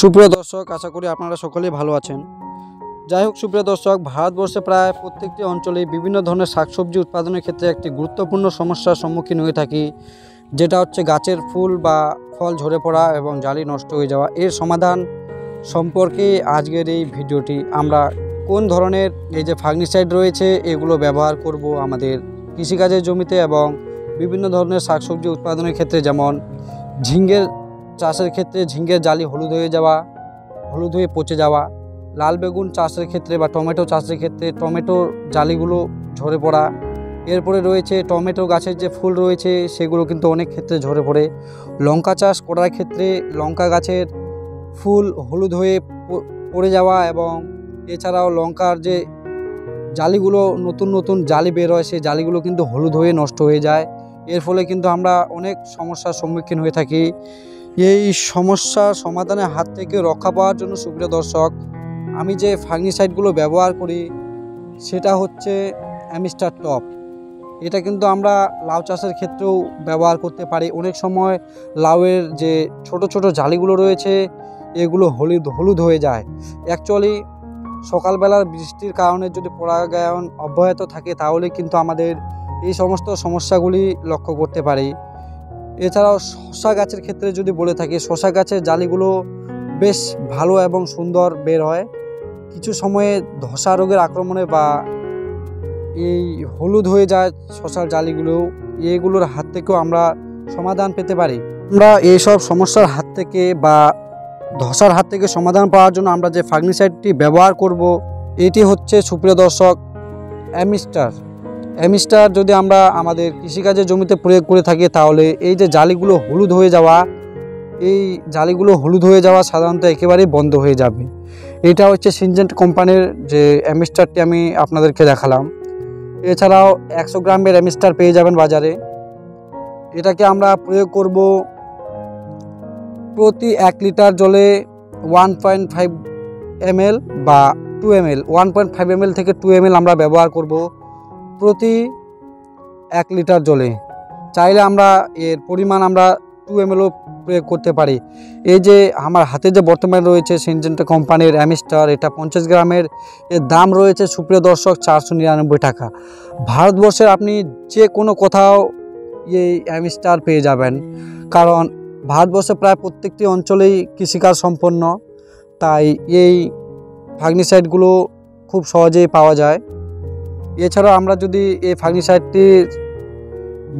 সুপ্রিয় দর্শক, আশা করি আপনারা সকলেই ভালো আছেন। যাই হোক সুপ্রিয় দর্শক, ভারতবর্ষে প্রায় প্রত্যেকটি অঞ্চলে বিভিন্ন ধরনের শাকসবজি উৎপাদনের ক্ষেত্রে একটি গুরুত্বপূর্ণ সমস্যার সম্মুখীন হয়ে থাকি, যেটা হচ্ছে গাছের ফুল বা ফল ঝরে পড়া এবং জালি নষ্ট হয়ে যাওয়া। এর সমাধান সম্পর্কে আজকের এই ভিডিওটি। আমরা কোন ধরনের এই যে ফাঙ্গিসাইড রয়েছে এগুলো ব্যবহার করব আমাদের কৃষিকাজের জমিতে এবং বিভিন্ন ধরনের শাকসবজি উৎপাদনের ক্ষেত্রে, যেমন ঝিঙ্গের চাষের ক্ষেত্রে ঝিঙ্গের জালি হলুদ হয়ে পচে যাওয়া, লাল বেগুন চাষের ক্ষেত্রে বা টমেটো চাষের ক্ষেত্রে টমেটোর জালিগুলো ঝরে পড়া। এরপরে রয়েছে টমেটো গাছের যে ফুল রয়েছে সেগুলো কিন্তু অনেক ক্ষেত্রে ঝরে পড়ে। লঙ্কা চাষ করার ক্ষেত্রে লঙ্কা গাছের ফুল হলুদ হয়ে পড়ে যাওয়া এবং এছাড়াও লঙ্কার যে জালিগুলো নতুন জালি বের হয় সেই জালিগুলো কিন্তু হলুদ হয়ে নষ্ট হয়ে যায়। এর ফলে কিন্তু আমরা অনেক সমস্যার সম্মুখীন হয়ে থাকি। এই সমস্যার সমাধানের হাত থেকে রক্ষা পাওয়ার জন্য সুপ্রিয় দর্শক, আমি যে ফাঙ্গিসাইডগুলো ব্যবহার করি সেটা হচ্ছে অ্যামিস্টার টপ। এটা কিন্তু আমরা লাউ চাষের ক্ষেত্রেও ব্যবহার করতে পারি। অনেক সময় লাউয়ের যে ছোট জালিগুলো রয়েছে এগুলো হলুদ হয়ে যায়। অ্যাকচুয়ালি সকালবেলার বৃষ্টির কারণে যদি পরাগায়ন অব্যাহত থাকে তাহলে কিন্তু আমাদের এই সমস্ত সমস্যাগুলি লক্ষ্য করতে পারি। এছাড়াও শসা গাছের ক্ষেত্রে যদি বলে থাকি, শসা গাছের জালিগুলো বেশ ভালো এবং সুন্দর বের হয়। কিছু সময়ে ধসা রোগের আক্রমণে বা এই হলুদ হয়ে যায় শসার জালিগুলো, এগুলোর হাত থেকেও আমরা সমাধান পেতে পারি। আমরা এইসব সমস্যার হাত থেকে বা ধসার হাত থেকে সমাধান পাওয়ার জন্য আমরা যে ফাঙ্গিসাইডটি ব্যবহার করব এটি হচ্ছে সুপ্রিয় দর্শক অ্যামিস্টার। যদি আমরা আমাদের কৃষিকাজের জমিতে প্রয়োগ করে থাকি তাহলে এই যে জালিগুলো হলুদ হয়ে যাওয়া সাধারণত একেবারেই বন্ধ হয়ে যাবে। এটা হচ্ছে সিনজেন্টা কোম্পানির যে অ্যামিস্টারটি আমি আপনাদেরকে দেখালাম। এছাড়াও 100 গ্রামের অ্যামিস্টার পেয়ে যাবেন বাজারে। এটাকে আমরা প্রয়োগ করব প্রতি 1 লিটার জলে 1.5 ml বা 2 ml, 1.5 ml থেকে 2 ml আমরা ব্যবহার করব প্রতি 1 লিটার জলে। চাইলে আমরা এর পরিমাণ 2 ml প্রয়োগ করতে পারি। এই যে আমার হাতে যে বর্তমানে রয়েছে সিনজেন্টা কোম্পানির অ্যামিস্টার, এটা 50 গ্রামের, এর দাম রয়েছে সুপ্রিয় দর্শক 499 টাকা। ভারতবর্ষের আপনি যে কোনো কোথাও এই অ্যামিস্টার পেয়ে যাবেন, কারণ ভারতবর্ষে প্রায় প্রত্যেকটি অঞ্চলেই কৃষিকাজ সম্পন্ন, তাই এই ফাঙ্গিসাইডগুলো খুব সহজেই পাওয়া যায়। এছাড়াও আমরা যদি এই ফাঙ্গিসাইডটি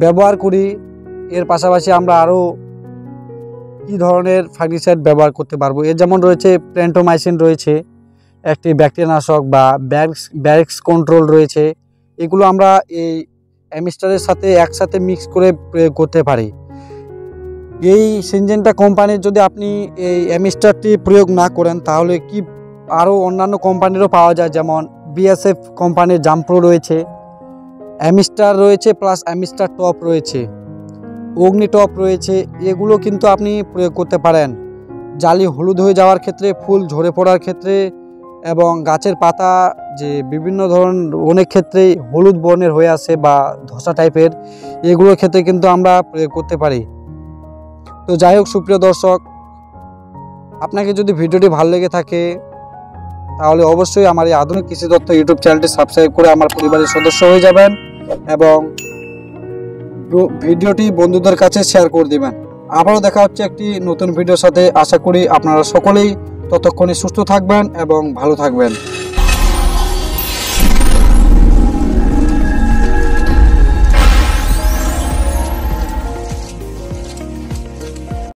ব্যবহার করি, এর পাশাপাশি আমরা আরও কী ধরনের ফাঙ্গিসাইড ব্যবহার করতে পারবো, এর যেমন রয়েছে প্ল্যান্টোমাইসিন রয়েছে, একটি ব্যাকটেরিয়ানাশক বা ব্যারিক্স কন্ট্রোল রয়েছে। এগুলো আমরা এই অ্যামিস্টারের সাথে একসাথে মিক্স করে প্রয়োগ করতে পারি। এই সিনজেন্টা কোম্পানির যদি আপনি এই অ্যামিস্টারটি প্রয়োগ না করেন তাহলে কি আরও অন্যান্য কোম্পানিরও পাওয়া যায়, যেমন BASF কোম্পানির জাম্প্রো রয়েছে, অ্যামিস্টার রয়েছে, প্লাস অ্যামিস্টার টপ রয়েছে, অগ্নি টপ রয়েছে। এগুলো কিন্তু আপনি প্রয়োগ করতে পারেন জালি হলুদ হয়ে যাওয়ার ক্ষেত্রে, ফুল ঝরে পড়ার ক্ষেত্রে এবং গাছের পাতা যে বিভিন্ন ধরনের অনেক ক্ষেত্রেই হলুদ বর্ণের হয়ে আসে বা ধসা টাইপের, এগুলোর ক্ষেত্রে কিন্তু আমরা প্রয়োগ করতে পারি। তো যাই হোক সুপ্রিয় দর্শক, আপনাকে যদি ভিডিওটি ভালো লেগে থাকে তাহলে অবশ্যই আমার এই আধুনিক কৃষি তথ্য ইউটিউব চ্যানেলটি সাবস্ক্রাইব করে আমার পরিবারের সদস্য হয়ে যাবেন এবং ভিডিওটি বন্ধুদের কাছে শেয়ার করে দেবেন। আবারও দেখা হচ্ছে একটি নতুন ভিডিওর সাথে। আশা করি আপনারা সকলেই ততক্ষণে সুস্থ থাকবেন এবং ভালো থাকবেন।